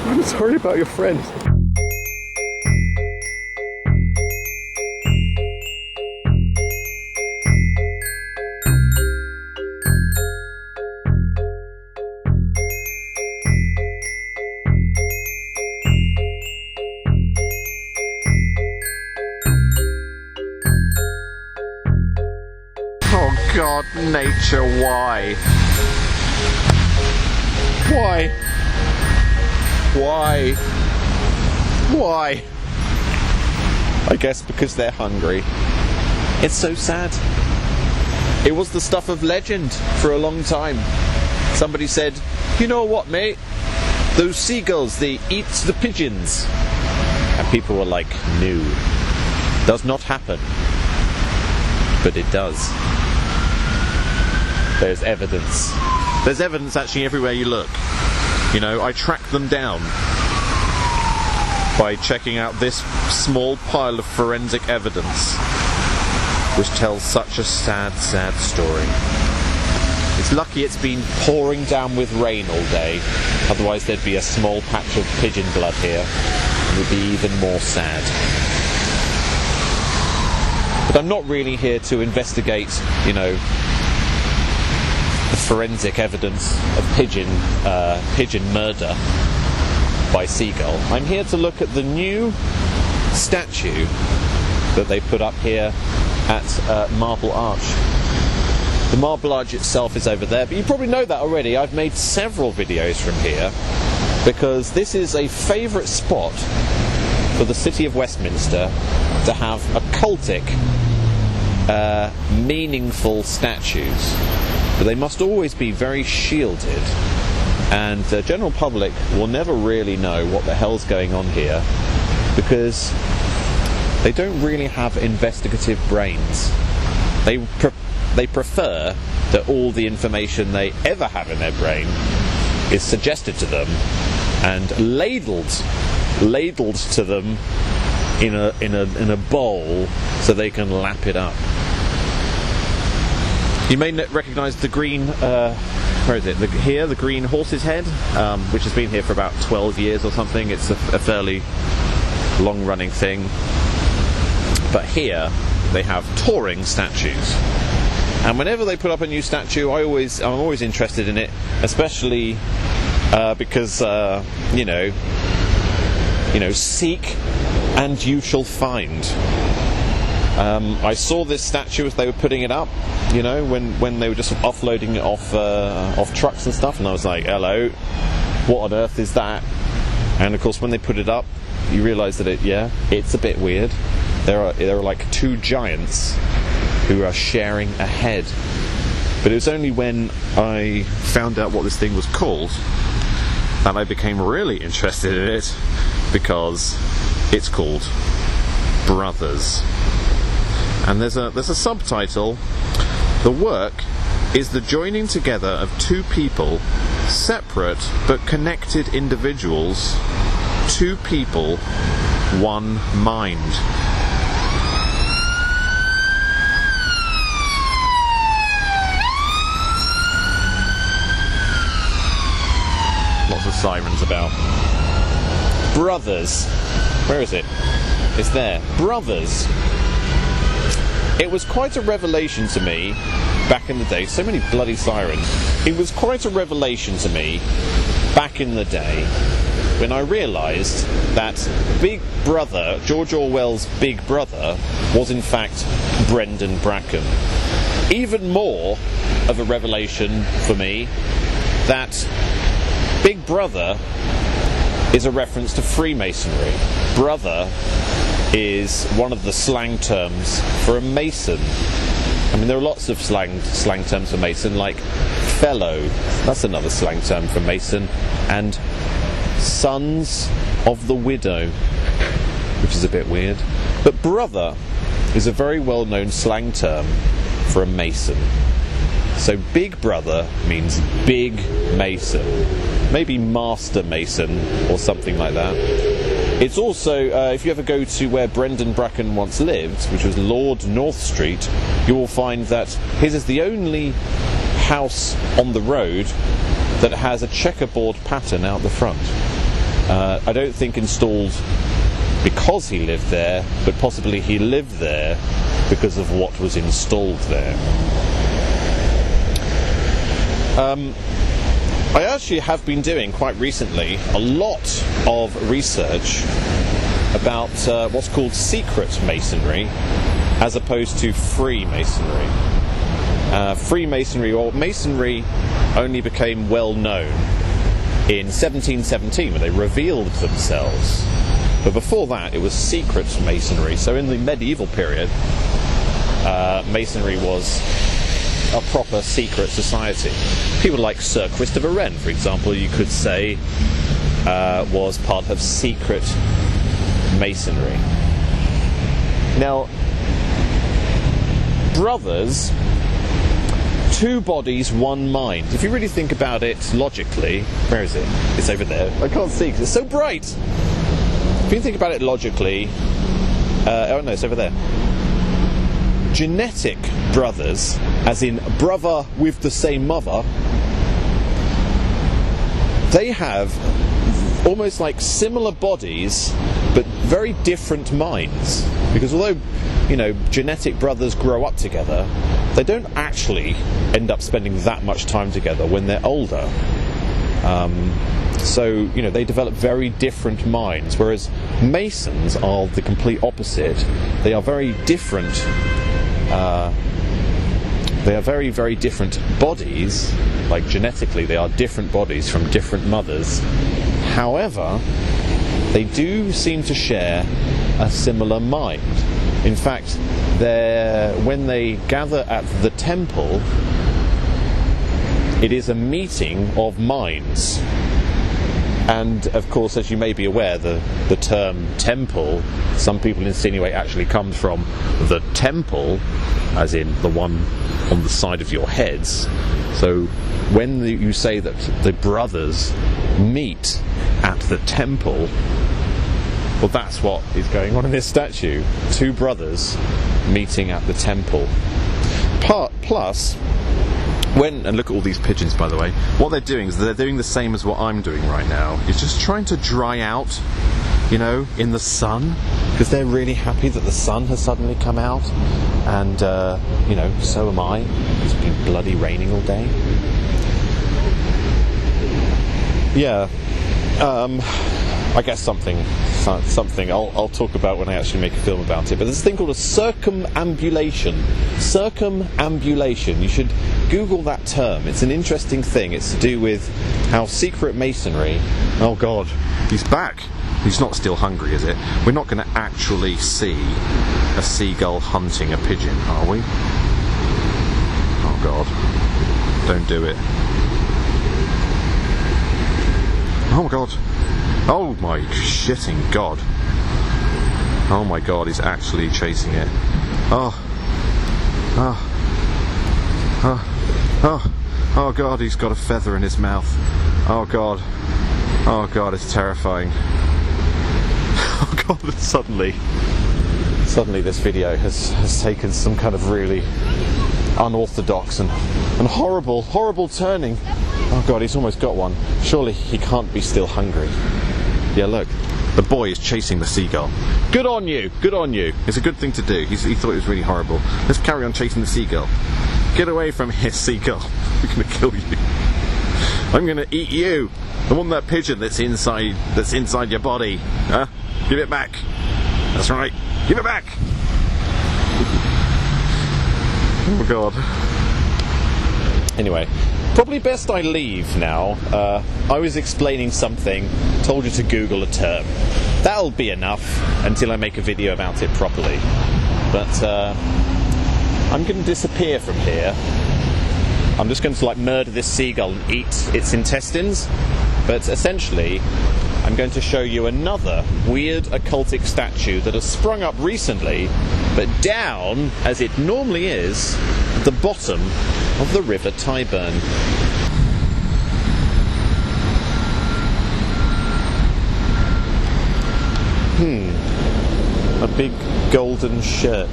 I'm sorry about your friend. Oh God, nature, why? Why? Why? Why? I guess because they're hungry. It's so sad. It was the stuff of legend for a long time. Somebody said, you know what, mate? Those seagulls, they eat the pigeons. And people were like, no. Does not happen. But it does. There's evidence. There's evidence actually everywhere you look. You know, I track them down by checking out this small pile of forensic evidence, which tells such a sad, sad story. It's lucky it's been pouring down with rain all day, otherwise there'd be a small patch of pigeon blood here, and it would be even more sad. But I'm not really here to investigate, you know, the forensic evidence of pigeon murder by seagull. I'm here to look at the new statue that they put up here at Marble Arch. The Marble Arch itself is over there, but you probably know that already. I've made several videos from here because this is a favourite spot for the City of Westminster to have occultic, meaningful statues. But they must always be very shielded, and the general public will never really know what the hell's going on here because they don't really have investigative brains. They prefer that all the information they ever have in their brain is suggested to them and ladled to them in a bowl so they can lap it up. You may recognise the green, where is it? The green horse's head, which has been here for about 12 years or something. It's a fairly long-running thing. But here they have touring statues, and whenever they put up a new statue, I'm always interested in it, especially because you know, seek and you shall find. I saw this statue as they were putting it up, you know, when they were just offloading it off trucks and stuff, and I was like, hello, what on earth is that? And of course when they put it up, you realise that it's a bit weird. There are like two giants who are sharing a head. But it was only when I found out what this thing was called that I became really interested in it, because it's called Brothers. And there's a subtitle. The work is the joining together of two people, separate but connected individuals, two people, one mind. Lots of sirens about. Brothers. Where is it? It's there. Brothers. It was quite a revelation to me back in the day. So many bloody sirens. It was quite a revelation to me back in the day when I realised that Big Brother, George Orwell's Big Brother, was in fact Brendan Bracken. Even more of a revelation for me that Big Brother is a reference to Freemasonry. Brother is one of the slang terms for a Mason. I mean, there are lots of slang terms for Mason, like fellow, that's another slang term for Mason, and sons of the widow, which is a bit weird. But brother is a very well-known slang term for a Mason. So Big Brother means big Mason, maybe Master Mason or something like that. It's also, if you ever go to where Brendan Bracken once lived, which was Lord North Street, you will find that his is the only house on the road that has a checkerboard pattern out the front. I don't think installed because he lived there, but possibly he lived there because of what was installed there. I actually have been doing quite recently a lot of research about what's called secret masonry as opposed to Freemasonry. Freemasonry, or Masonry, only became well known in 1717 when they revealed themselves. But before that, it was secret Masonry. So in the medieval period, Masonry was a proper secret society. People like Sir Christopher Wren, for example, you could say was part of secret Masonry. Now, brothers, two bodies, one mind. If you really think about it logically, where is it? It's over there. I can't see because it's so bright. If you think about it logically, oh no, it's over there. Genetic brothers, as in brother with the same mother, they have almost like similar bodies but very different minds, because although, you know, genetic brothers grow up together, they don't actually end up spending that much time together when they're older. So, you know, they develop very different minds, whereas Masons are the complete opposite. They are very different. They are very, very different bodies. Like genetically, they are different bodies from different mothers. However, they do seem to share a similar mind. In fact, when they gather at the temple, it is a meeting of minds. And of course, as you may be aware, the term temple, some people insinuate actually comes from the temple, as in the one on the side of your heads. So when you say that the brothers meet at the temple, well, that's what is going on in this statue. Two brothers meeting at the temple. Plus, and look at all these pigeons, by the way, what they're doing is they're doing the same as what I'm doing right now. It's just trying to dry out, you know, in the sun, because they're really happy that the sun has suddenly come out, and you know, so am I. It's been bloody raining all day. Yeah, I guess something I'll talk about when I actually make a film about it. But there's a thing called a circumambulation. Circumambulation. You should Google that term. It's an interesting thing. It's to do with how secret Masonry... Oh God, he's back. He's not still hungry, is it? We're not going to actually see a seagull hunting a pigeon, are we? Oh God. Don't do it. Oh God. Oh my shitting God. Oh my God, he's actually chasing it. Oh God, he's got a feather in his mouth. Oh God. Oh God, it's terrifying. Oh God, suddenly this video has taken some kind of really unorthodox and horrible turning. Oh God, he's almost got one. Surely he can't be still hungry. Yeah, look, the boy is chasing the seagull. Good on you, good on you. It's a good thing to do. He thought it was really horrible. Let's carry on chasing the seagull. Get away from here, seagull. We're going to kill you. I'm going to eat you. I want that pigeon that's inside your body. Huh? Give it back. That's right. Give it back. Oh God. Anyway, probably best I leave now. I was explaining something, told you to Google a term. That'll be enough until I make a video about it properly. But I'm going to disappear from here. I'm just going to like murder this seagull and eat its intestines. But essentially, I'm going to show you another weird occultic statue that has sprung up recently, but down, as it normally is, at the bottom of the River Tyburn. A big golden shirt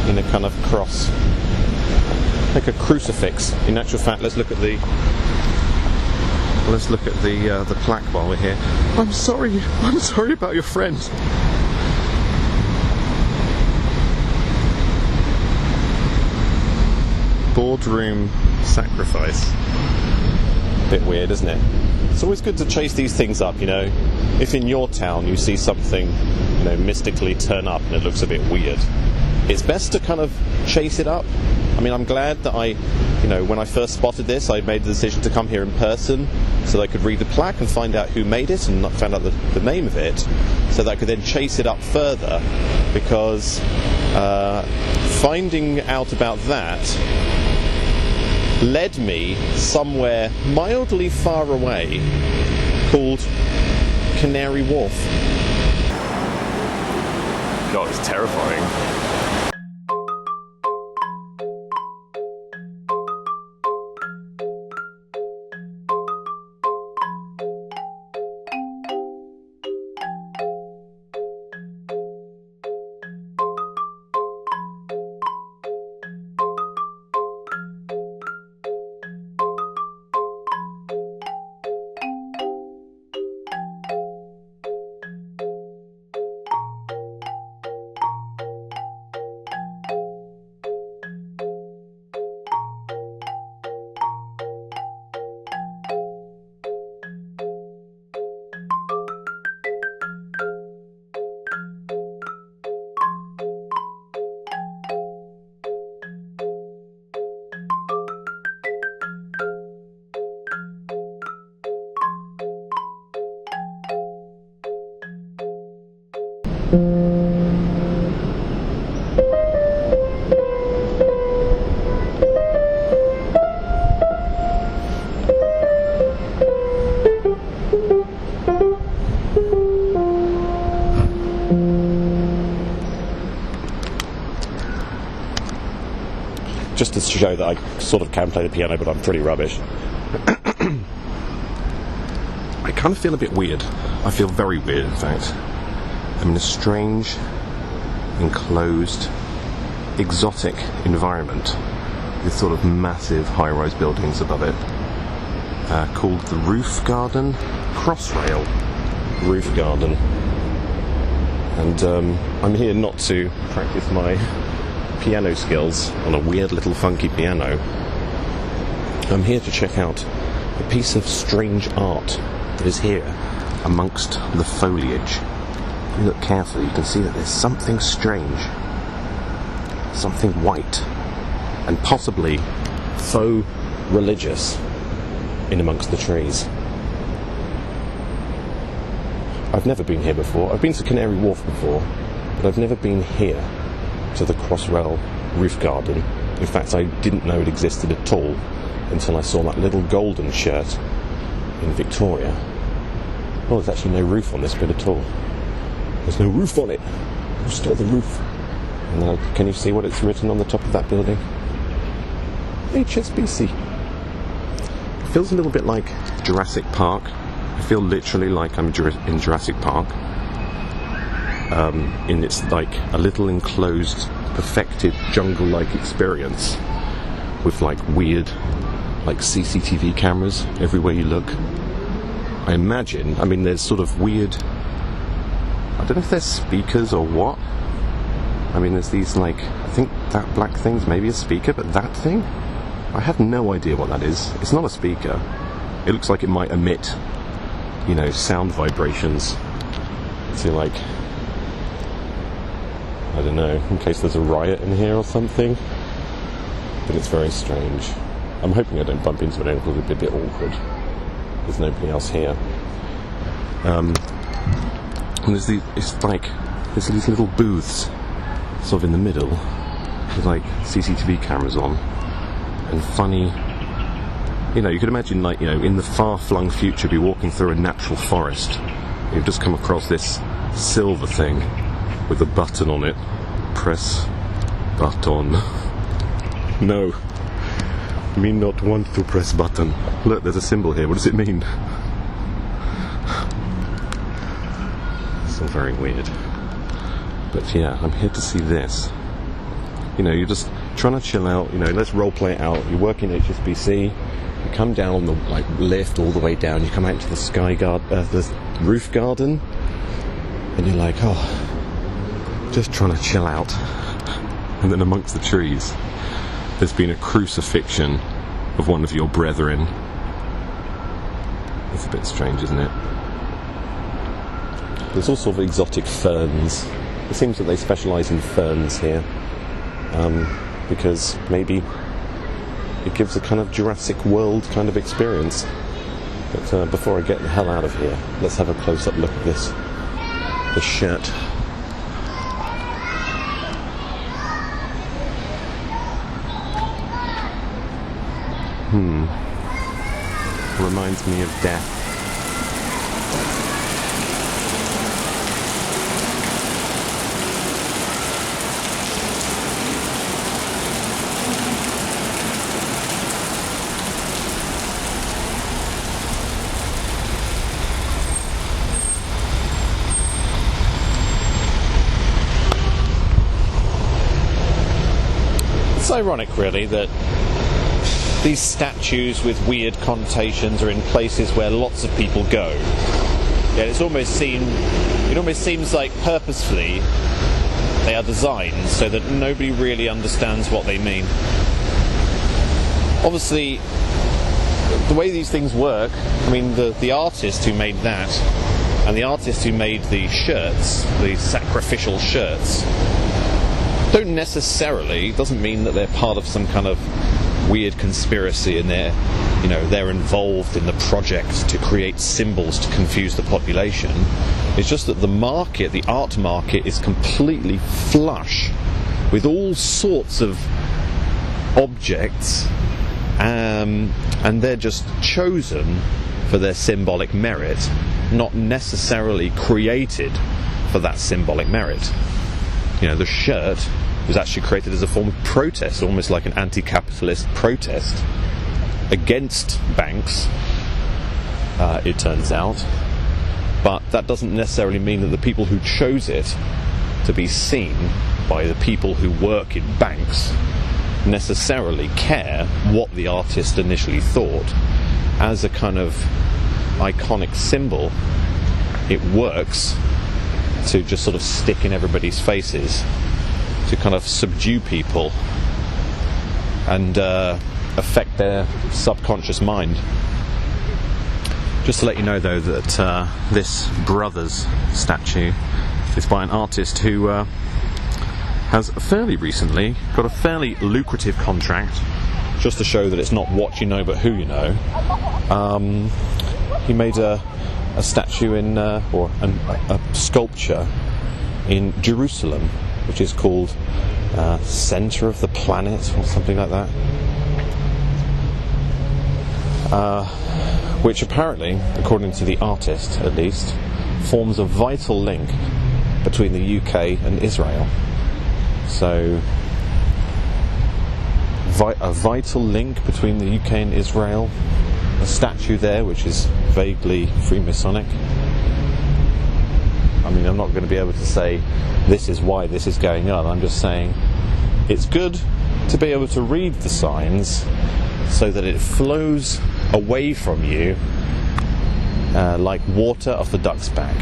in a kind of cross. Like a crucifix. In actual fact, let's look at the... Let's look at the plaque while we're here. I'm sorry about your friend. Boardroom sacrifice. Bit weird, isn't it? It's always good to chase these things up, you know. If in your town you see something, you know, mystically turn up and it looks a bit weird, it's best to kind of chase it up. I mean, I'm glad that when I first spotted this, I made the decision to come here in person so that I could read the plaque and find out who made it and found out the name of it, so that I could then chase it up further, because finding out about that led me somewhere mildly far away called Canary Wharf. God, it's terrifying. Just to show that I sort of can play the piano, but I'm pretty rubbish. I kind of feel a bit weird. I feel very weird, in fact. I'm in a strange, enclosed, exotic environment with sort of massive high-rise buildings above it, called the Roof Garden, Crossrail Roof Garden. And I'm here not to practice my piano skills on a weird little funky piano. I'm here to check out a piece of strange art that is here amongst the foliage. If you look carefully, you can see that there's something strange, something white, and possibly faux religious in amongst the trees. I've never been here before. I've been to Canary Wharf before, but I've never been here to the Crossrail Roof Garden. In fact, I didn't know it existed at all until I saw that little golden shirt in Victoria. Well, there's actually no roof on this bit at all. There's no roof on it. Restore the roof. And then can you see what it's written on the top of that building? HSBC. It feels a little bit like Jurassic Park. I feel literally like I'm in Jurassic Park. In its like a little enclosed, perfected jungle-like experience with like weird, like CCTV cameras everywhere you look. I imagine, I mean, there's sort of weird, I don't know if they're speakers or what. I mean, there's these like, I think that black thing's maybe a speaker, but that thing, I have no idea what that is. It's not a speaker. It looks like it might emit, you know, sound vibrations to like, I don't know, in case there's a riot in here or something. But it's very strange. I'm hoping I don't bump into it, because it would be a bit awkward. There's nobody else here. And there's these, it's like, there's these little booths, sort of in the middle, with like CCTV cameras on, and funny, you know, you could imagine like, you know, in the far-flung future, be walking through a natural forest. You've just come across this silver thing with a button on it. Press button. No. Me not want to press button. Look, there's a symbol here. What does it mean? It's all very weird. But yeah, I'm here to see this. You know, you're just trying to chill out. You know, let's role play it out. You work in HSBC. You come down on the lift all the way down. You come out to the the roof garden, and you're like, oh, just trying to chill out. And then amongst the trees, there's been a crucifixion of one of your brethren. It's a bit strange, isn't it? There's all sorts of exotic ferns. It seems that they specialise in ferns here, because maybe it gives a kind of Jurassic World kind of experience. But before I get the hell out of here, let's have a close-up look at the shirt. Reminds me of death. It's ironic, really, that these statues with weird connotations are in places where lots of people go. Yeah, it almost seems like purposefully they are designed so that nobody really understands what they mean. Obviously, the way these things work, I mean, the artist who made that and the artist who made the shirts, the sacrificial shirts, doesn't mean that they're part of some kind of weird conspiracy and they're involved in the project to create symbols to confuse the population. It's just that the art market is completely flush with all sorts of objects, and they're just chosen for their symbolic merit, not necessarily created for that symbolic merit. The shirt was actually created as a form of protest, almost like an anti-capitalist protest against banks, it turns out. But that doesn't necessarily mean that the people who chose it to be seen by the people who work in banks necessarily care what the artist initially thought. As a kind of iconic symbol, it works to just sort of stick in everybody's faces, to kind of subdue people and affect their subconscious mind. Just to let you know, though, that this Brothers statue is by an artist who has fairly recently got a fairly lucrative contract, just to show that it's not what you know but who you know. He made a statue or a sculpture in Jerusalem, which is called Centre of the Planet or something like that, which apparently, according to the artist at least, forms a vital link between the UK and Israel. So, a vital link between the UK and Israel, a statue there which is vaguely Freemasonic. I mean, I'm not going to be able to say this is why this is going on. I'm just saying it's good to be able to read the signs so that it flows away from you like water off the duck's back.